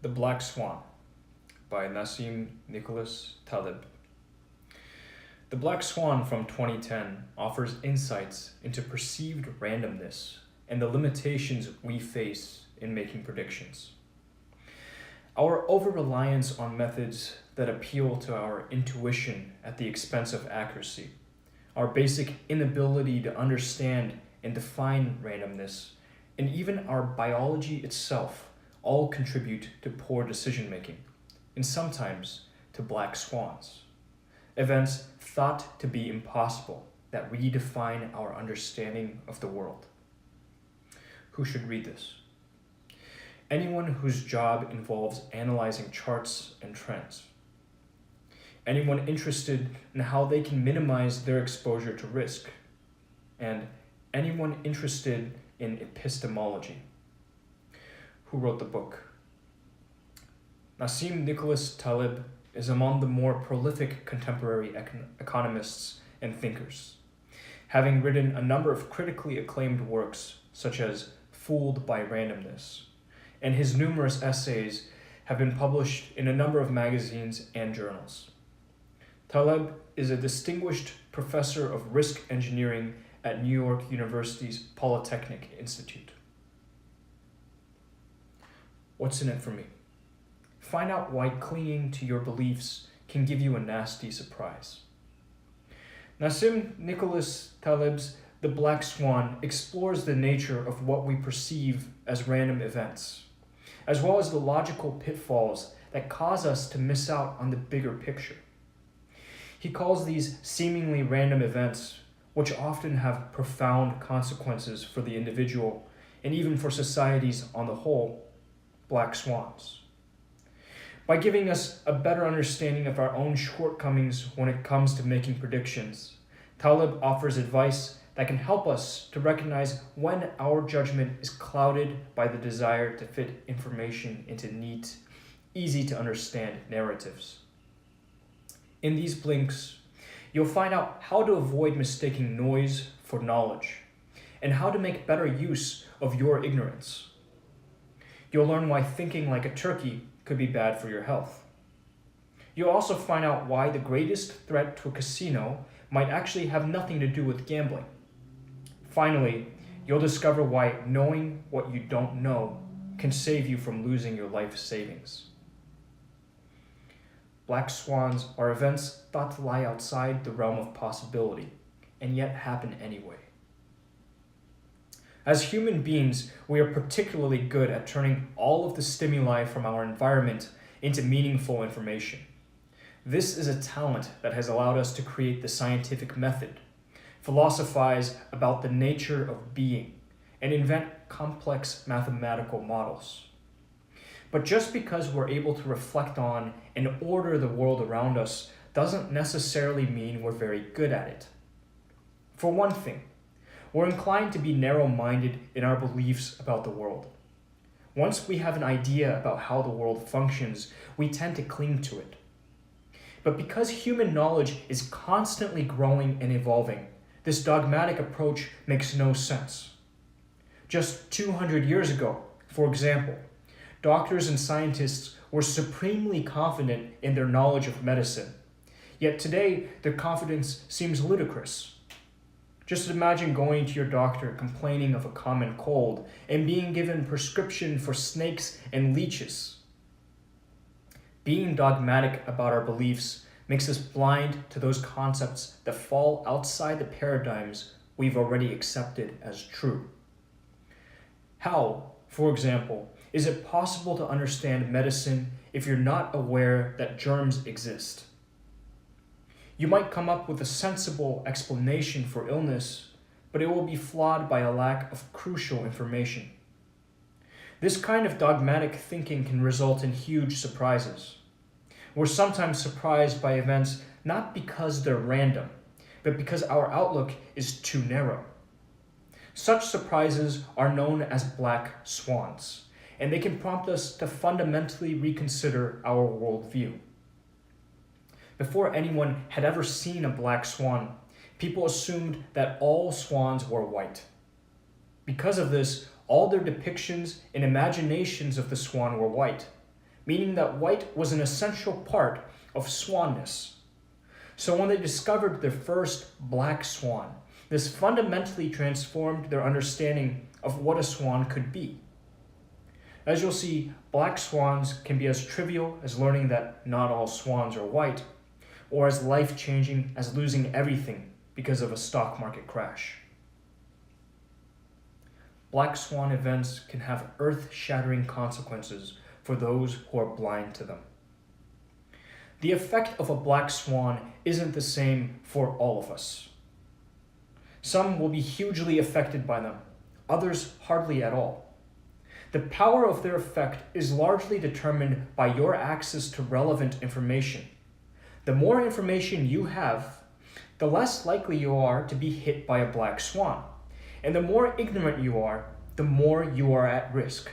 The Black Swan by Nassim Taleb. The Black Swan from 2010 offers insights into perceived randomness and the limitations we face in making predictions. Our over-reliance on methods that appeal to our intuition at the expense of accuracy, our basic inability to understand and define randomness, and even our biology itself all contribute to poor decision-making, and sometimes to black swans, events thought to be impossible that redefine our understanding of the world. Who should read this? Anyone whose job involves analyzing charts and trends. Anyone interested in how they can minimize their exposure to risk. And anyone interested in epistemology. Who wrote the book? Nassim Taleb is among the more prolific contemporary economists and thinkers, having written a number of critically acclaimed works such as Fooled by Randomness, and his numerous essays have been published in a number of magazines and journals. Taleb is a distinguished professor of risk engineering at New York University's Polytechnic Institute. What's in it for me? Find out why clinging to your beliefs can give you a nasty surprise. Nassim Taleb's The Black Swan explores the nature of what we perceive as random events, as well as the logical pitfalls that cause us to miss out on the bigger picture. He calls these seemingly random events, which often have profound consequences for the individual and even for societies on the whole, black swans. By giving us a better understanding of our own shortcomings when it comes to making predictions, Taleb offers advice that can help us to recognize when our judgment is clouded by the desire to fit information into neat, easy-to-understand narratives. In these blinks, you'll find out how to avoid mistaking noise for knowledge and how to make better use of your ignorance. You'll learn why thinking like a turkey could be bad for your health. You'll also find out why the greatest threat to a casino might actually have nothing to do with gambling. Finally, you'll discover why knowing what you don't know can save you from losing your life savings. Black swans are events thought to lie outside the realm of possibility, and yet happen anyway. As human beings, we are particularly good at turning all of the stimuli from our environment into meaningful information. This is a talent that has allowed us to create the scientific method, philosophize about the nature of being, and invent complex mathematical models. But just because we're able to reflect on and order the world around us doesn't necessarily mean we're very good at it. For one thing, we're inclined to be narrow-minded in our beliefs about the world. Once we have an idea about how the world functions, we tend to cling to it. But because human knowledge is constantly growing and evolving, this dogmatic approach makes no sense. Just 200 years ago, for example, doctors and scientists were supremely confident in their knowledge of medicine. Yet today, their confidence seems ludicrous. Just imagine going to your doctor complaining of a common cold and being given prescription for snakes and leeches. Being dogmatic about our beliefs makes us blind to those concepts that fall outside the paradigms we've already accepted as true. How, for example, is it possible to understand medicine if you're not aware that germs exist? You might come up with a sensible explanation for illness, but it will be flawed by a lack of crucial information. This kind of dogmatic thinking can result in huge surprises. We're sometimes surprised by events not because they're random, but because our outlook is too narrow. Such surprises are known as black swans, and they can prompt us to fundamentally reconsider our worldview. Before anyone had ever seen a black swan, people assumed that all swans were white. Because of this, all their depictions and imaginations of the swan were white, meaning that white was an essential part of swanness. So when they discovered their first black swan, this fundamentally transformed their understanding of what a swan could be. As you'll see, black swans can be as trivial as learning that not all swans are white, or as life-changing as losing everything because of a stock market crash. Black swan events can have earth-shattering consequences for those who are blind to them. The effect of a black swan isn't the same for all of us. Some will be hugely affected by them, others hardly at all. The power of their effect is largely determined by your access to relevant information. The more information you have, the less likely you are to be hit by a black swan. And the more ignorant you are, the more you are at risk.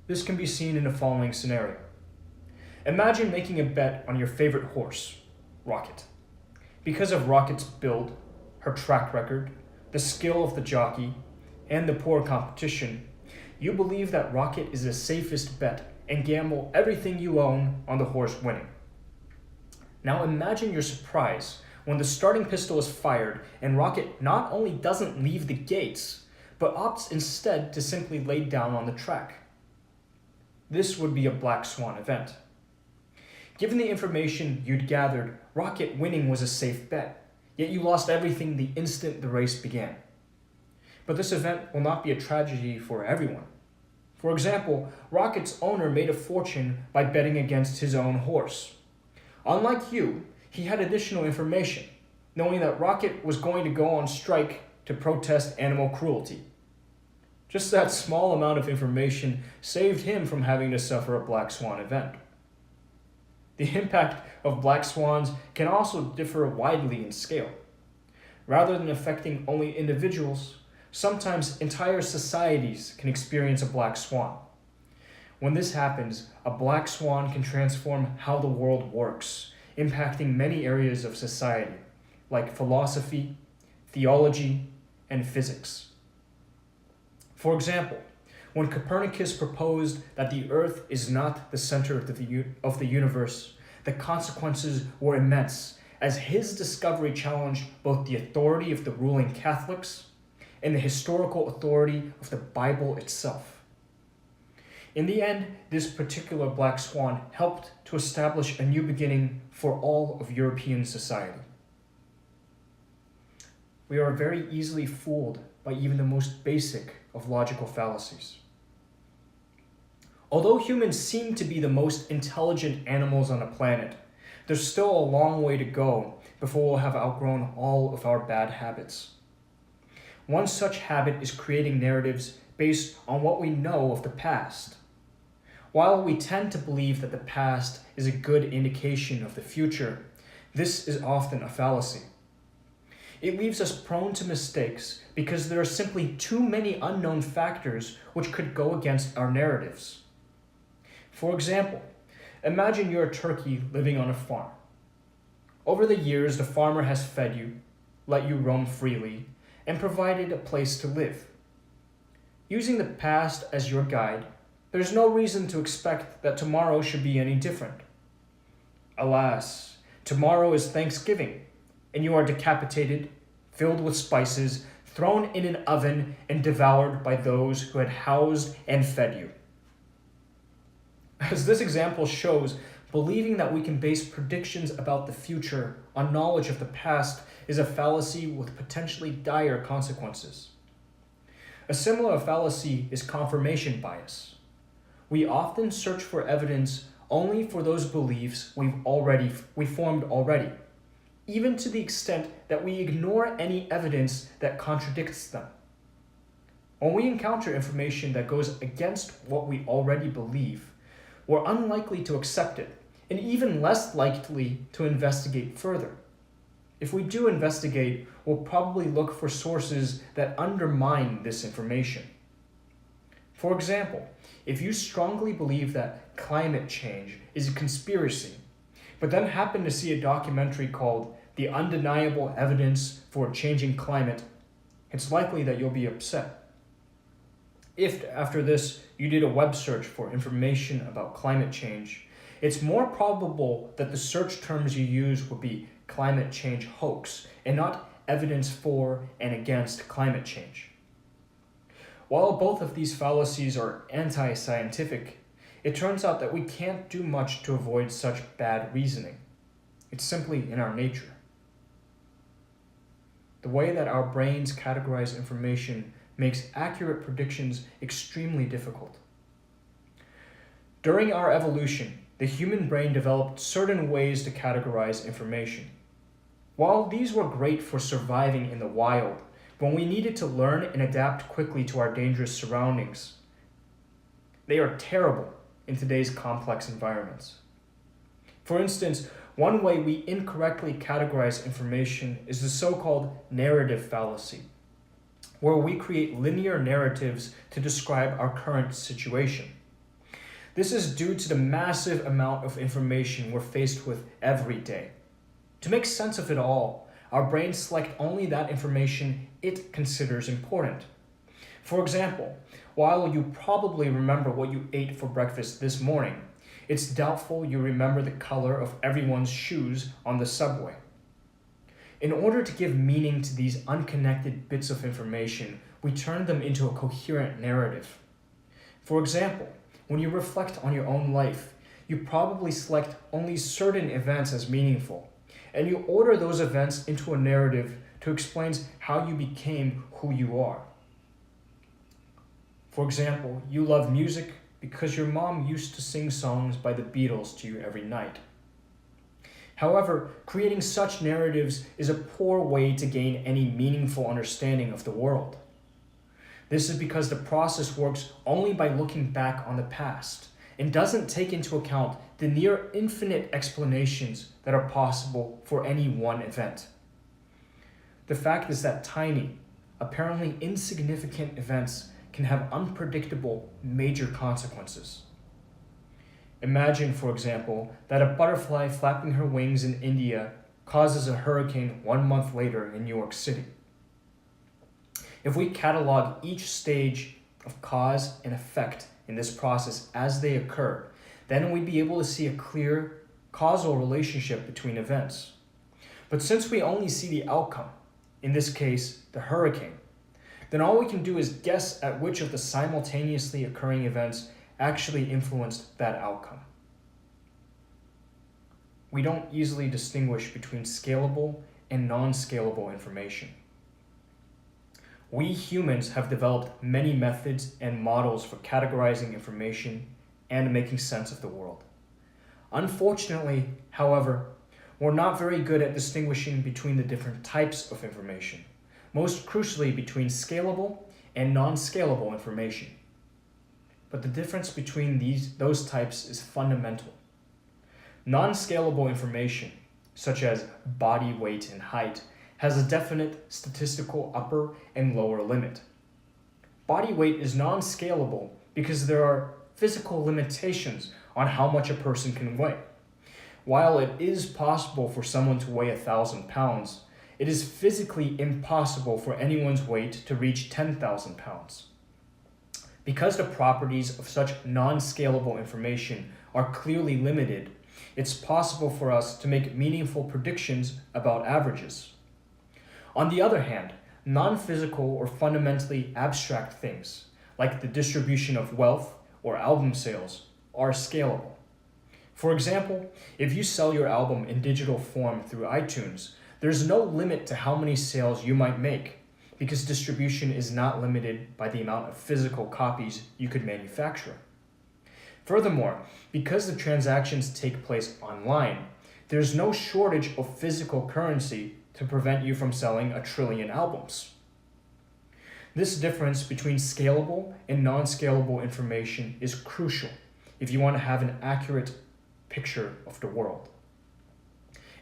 This can be seen in the following scenario. Imagine making a bet on your favorite horse, Rocket. Because of Rocket's build, her track record, the skill of the jockey, and the poor competition, you believe that Rocket is the safest bet and gamble everything you own on the horse winning. Now imagine your surprise when the starting pistol is fired and Rocket not only doesn't leave the gates, but opts instead to simply lay down on the track. This would be a black swan event. Given the information you'd gathered, Rocket winning was a safe bet, yet you lost everything the instant the race began. But this event will not be a tragedy for everyone. For example, Rocket's owner made a fortune by betting against his own horse. Unlike you, he had additional information, knowing that Rocket was going to go on strike to protest animal cruelty. Just that small amount of information saved him from having to suffer a black swan event. The impact of black swans can also differ widely in scale. Rather than affecting only individuals, sometimes entire societies can experience a black swan. When this happens, a black swan can transform how the world works, impacting many areas of society, like philosophy, theology, and physics. For example, when Copernicus proposed that the Earth is not the center of the universe, the consequences were immense, as his discovery challenged both the authority of the ruling Catholics and the historical authority of the Bible itself. In the end, this particular black swan helped to establish a new beginning for all of European society. We are very easily fooled by even the most basic of logical fallacies. Although humans seem to be the most intelligent animals on the planet, there's still a long way to go before we'll have outgrown all of our bad habits. One such habit is creating narratives based on what we know of the past. While we tend to believe that the past is a good indication of the future, this is often a fallacy. It leaves us prone to mistakes because there are simply too many unknown factors which could go against our narratives. For example, imagine you're a turkey living on a farm. Over the years, the farmer has fed you, let you roam freely, and provided a place to live. Using the past as your guide, there's no reason to expect that tomorrow should be any different. Alas, tomorrow is Thanksgiving, and you are decapitated, filled with spices, thrown in an oven, and devoured by those who had housed and fed you. As this example shows, believing that we can base predictions about the future on knowledge of the past is a fallacy with potentially dire consequences. A similar fallacy is confirmation bias. We often search for evidence only for those beliefs we formed already, even to the extent that we ignore any evidence that contradicts them. When we encounter information that goes against what we already believe, we're unlikely to accept it, and even less likely to investigate further. If we do investigate, we'll probably look for sources that undermine this information. For example, if you strongly believe that climate change is a conspiracy, but then happen to see a documentary called The Undeniable Evidence for a Changing Climate, it's likely that you'll be upset. If after this you did a web search for information about climate change, it's more probable that the search terms you use would be climate change hoax and not evidence for and against climate change. While both of these fallacies are anti-scientific, it turns out that we can't do much to avoid such bad reasoning. It's simply in our nature. The way that our brains categorize information makes accurate predictions extremely difficult. During our evolution, the human brain developed certain ways to categorize information. While these were great for surviving in the wild, when we needed to learn and adapt quickly to our dangerous surroundings, they are terrible in today's complex environments. For instance, one way we incorrectly categorize information is the so-called narrative fallacy, where we create linear narratives to describe our current situation. This is due to the massive amount of information we're faced with every day. To make sense of it all, our brains select only that information it considers important. For example, while you probably remember what you ate for breakfast this morning, it's doubtful you remember the color of everyone's shoes on the subway. In order to give meaning to these unconnected bits of information, we turn them into a coherent narrative. For example, when you reflect on your own life, you probably select only certain events as meaningful, and you order those events into a narrative to explain how you became who you are. For example, you love music because your mom used to sing songs by the Beatles to you every night. However, creating such narratives is a poor way to gain any meaningful understanding of the world. This is because the process works only by looking back on the past and doesn't take into account the near infinite explanations that are possible for any one event. The fact is that tiny, apparently insignificant events can have unpredictable, major consequences. Imagine, for example, that a butterfly flapping her wings in India causes a hurricane 1 month later in New York City. If we catalog each stage of cause and effect in this process as they occur, then we'd be able to see a clear causal relationship between events. But since we only see the outcome, in this case, the hurricane, then all we can do is guess at which of the simultaneously occurring events actually influenced that outcome. We don't easily distinguish between scalable and non-scalable information. We humans have developed many methods and models for categorizing information and making sense of the world. Unfortunately, however, we're not very good at distinguishing between the different types of information, most crucially between scalable and non-scalable information. But the difference between those types is fundamental. Non-scalable information, such as body weight and height, has a definite statistical upper and lower limit. Body weight is non-scalable because there are physical limitations on how much a person can weigh. While it is possible for someone to weigh 1,000 pounds, it is physically impossible for anyone's weight to reach 10,000 pounds. Because the properties of such non-scalable information are clearly limited, it's possible for us to make meaningful predictions about averages. On the other hand, non-physical or fundamentally abstract things, like the distribution of wealth or album sales, are scalable. For example, if you sell your album in digital form through iTunes, there's no limit to how many sales you might make, because distribution is not limited by the amount of physical copies you could manufacture. Furthermore, because the transactions take place online, there's no shortage of physical currency to prevent you from selling 1 trillion albums. This difference between scalable and non-scalable information is crucial if you want to have an accurate picture of the world.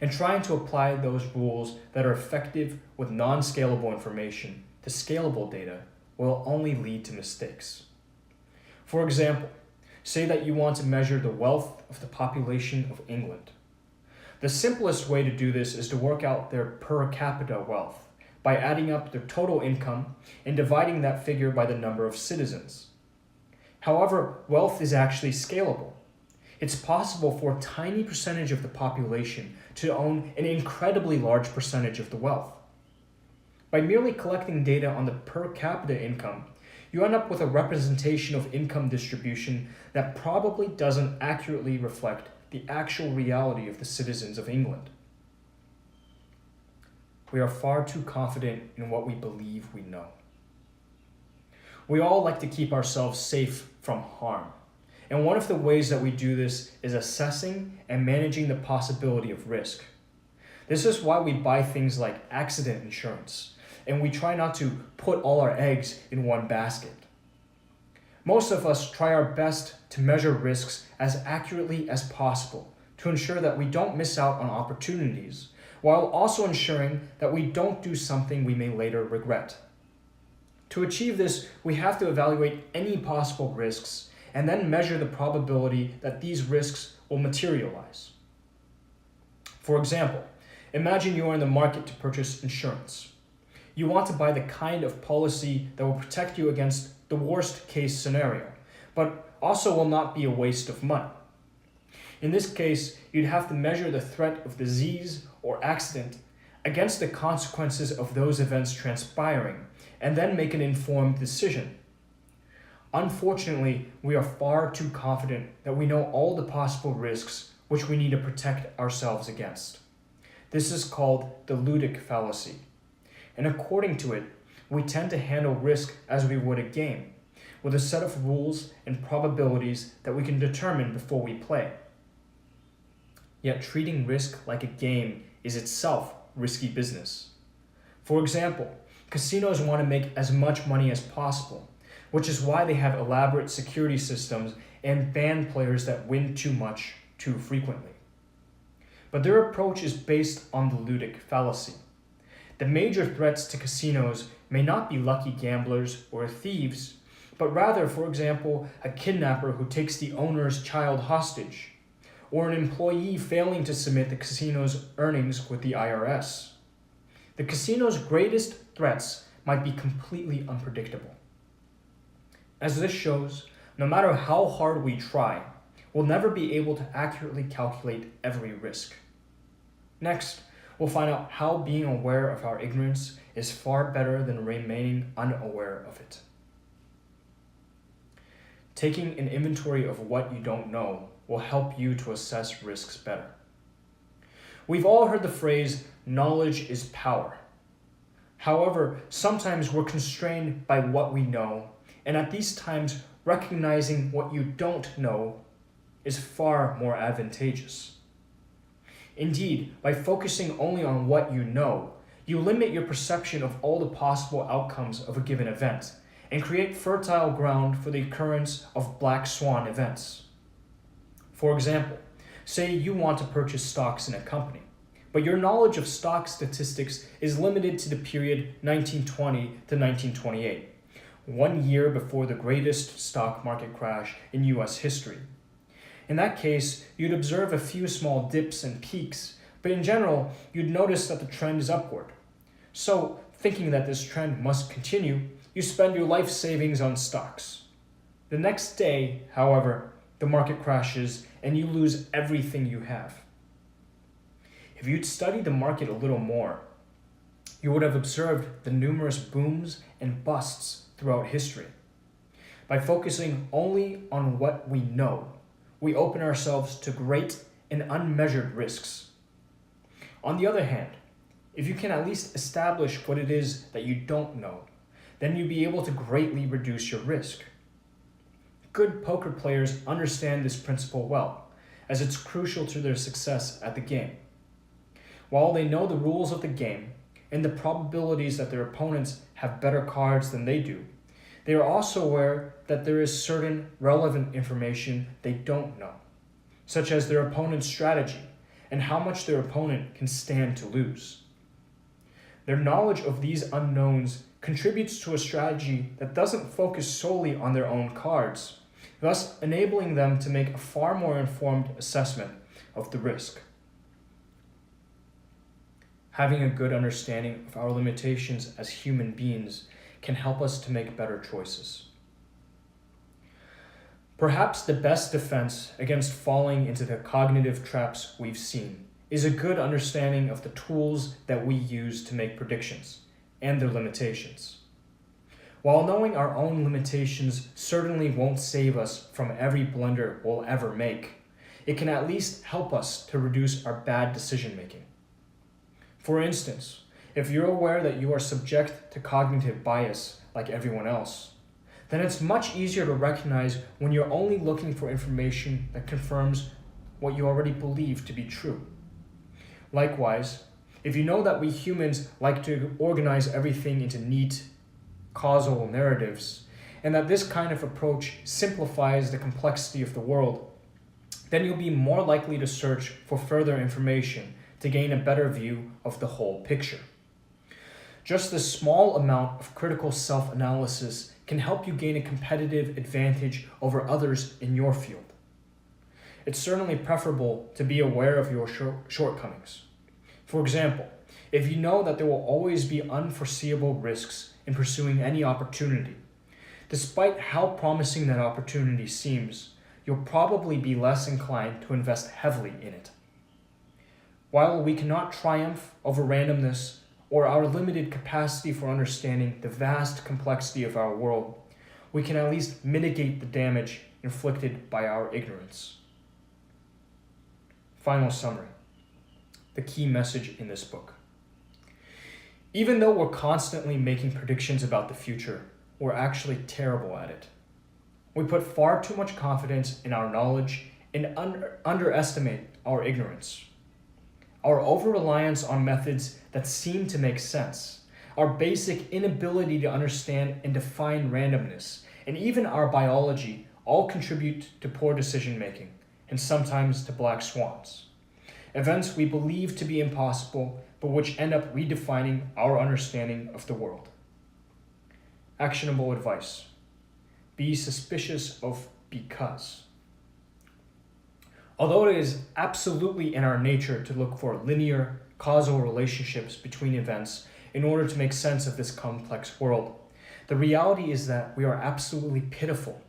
And trying to apply those rules that are effective with non-scalable information to scalable data will only lead to mistakes. For example, say that you want to measure the wealth of the population of England. The simplest way to do this is to work out their per capita wealth by adding up their total income and dividing that figure by the number of citizens. However, wealth is actually scalable. It's possible for a tiny percentage of the population to own an incredibly large percentage of the wealth. By merely collecting data on the per capita income, you end up with a representation of income distribution that probably doesn't accurately reflect the actual reality of the citizens of England. We are far too confident in what we believe we know. We all like to keep ourselves safe from harm, and one of the ways that we do this is assessing and managing the possibility of risk. This is why we buy things like accident insurance, and we try not to put all our eggs in one basket. Most of us try our best to measure risks as accurately as possible to ensure that we don't miss out on opportunities, while also ensuring that we don't do something we may later regret. To achieve this, we have to evaluate any possible risks and then measure the probability that these risks will materialize. For example, imagine you are in the market to purchase insurance. You want to buy the kind of policy that will protect you against the worst case scenario, but also will not be a waste of money. In this case, you'd have to measure the threat of disease or accident against the consequences of those events transpiring, and then make an informed decision. Unfortunately, we are far too confident that we know all the possible risks which we need to protect ourselves against. This is called the ludic fallacy. And according to it, we tend to handle risk as we would a game, with a set of rules and probabilities that we can determine before we play. Yet treating risk like a game is itself risky business. For example, casinos want to make as much money as possible, which is why they have elaborate security systems and ban players that win too much too frequently. But their approach is based on the ludic fallacy. The major threats to casinos may not be lucky gamblers or thieves, but rather, for example, a kidnapper who takes the owner's child hostage, or an employee failing to submit the casino's earnings with the IRS. The casino's greatest threats might be completely unpredictable. As this shows, no matter how hard we try, we'll never be able to accurately calculate every risk. Next, we'll find out how being aware of our ignorance is far better than remaining unaware of it. Taking an inventory of what you don't know will help you to assess risks better. We've all heard the phrase, knowledge is power. However, sometimes we're constrained by what we know, and at these times, recognizing what you don't know is far more advantageous. Indeed, by focusing only on what you know, you limit your perception of all the possible outcomes of a given event and create fertile ground for the occurrence of Black Swan events. For example, say you want to purchase stocks in a company, but your knowledge of stock statistics is limited to the period 1920 to 1928, 1 year before the greatest stock market crash in US history. In that case, you'd observe a few small dips and peaks, but in general, you'd notice that the trend is upward. So, thinking that this trend must continue, you spend your life savings on stocks. The next day, however, the market crashes and you lose everything you have. If you'd studied the market a little more, you would have observed the numerous booms and busts throughout history. By focusing only on what we know, we open ourselves to great and unmeasured risks. On the other hand, if you can at least establish what it is that you don't know, then you'll be able to greatly reduce your risk. Good poker players understand this principle well, as it's crucial to their success at the game. While they know the rules of the game and the probabilities that their opponents have better cards than they do, they are also aware that there is certain relevant information they don't know, such as their opponent's strategy and how much their opponent can stand to lose. Their knowledge of these unknowns contributes to a strategy that doesn't focus solely on their own cards, thus enabling them to make a far more informed assessment of the risk. Having a good understanding of our limitations as human beings can help us to make better choices. Perhaps the best defense against falling into the cognitive traps we've seen is a good understanding of the tools that we use to make predictions and their limitations. While knowing our own limitations certainly won't save us from every blunder we'll ever make, it can at least help us to reduce our bad decision making. For instance, if you're aware that you are subject to cognitive bias like everyone else, then it's much easier to recognize when you're only looking for information that confirms what you already believe to be true. Likewise, if you know that we humans like to organize everything into neat, causal narratives, and that this kind of approach simplifies the complexity of the world, then you'll be more likely to search for further information to gain a better view of the whole picture. Just the small amount of critical self-analysis can help you gain a competitive advantage over others in your field. It's certainly preferable to be aware of your shortcomings. For example, if you know that there will always be unforeseeable risks in pursuing any opportunity, despite how promising that opportunity seems, you'll probably be less inclined to invest heavily in it. While we cannot triumph over randomness or our limited capacity for understanding the vast complexity of our world, we can at least mitigate the damage inflicted by our ignorance. Final summary. The key message in this book. Even though we're constantly making predictions about the future, we're actually terrible at it. We put far too much confidence in our knowledge and underestimate our ignorance. Our over-reliance on methods that seem to make sense, our basic inability to understand and define randomness, and even our biology all contribute to poor decision-making, and sometimes to black swans. Events we believe to be impossible, but which end up redefining our understanding of the world. Actionable advice. Be suspicious of because. Although it is absolutely in our nature to look for linear, causal relationships between events in order to make sense of this complex world, the reality is that we are absolutely pitiful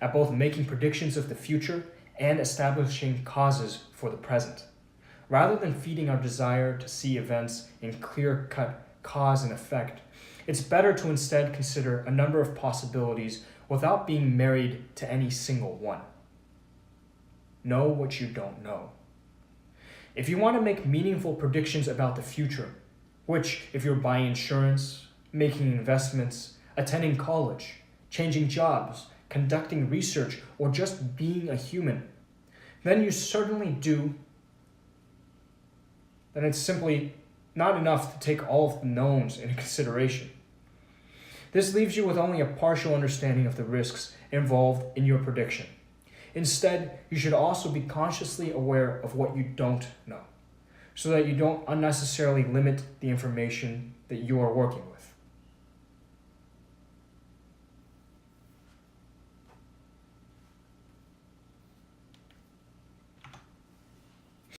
at both making predictions of the future and establishing causes for the present. Rather than feeding our desire to see events in clear-cut cause and effect, it's better to instead consider a number of possibilities without being married to any single one. Know what you don't know. If you want to make meaningful predictions about the future, which, if you're buying insurance, making investments, attending college, changing jobs, conducting research, or just being a human, then you certainly do, then it's simply not enough to take all of the knowns into consideration. This leaves you with only a partial understanding of the risks involved in your prediction. Instead, you should also be consciously aware of what you don't know, so that you don't unnecessarily limit the information that you are working with.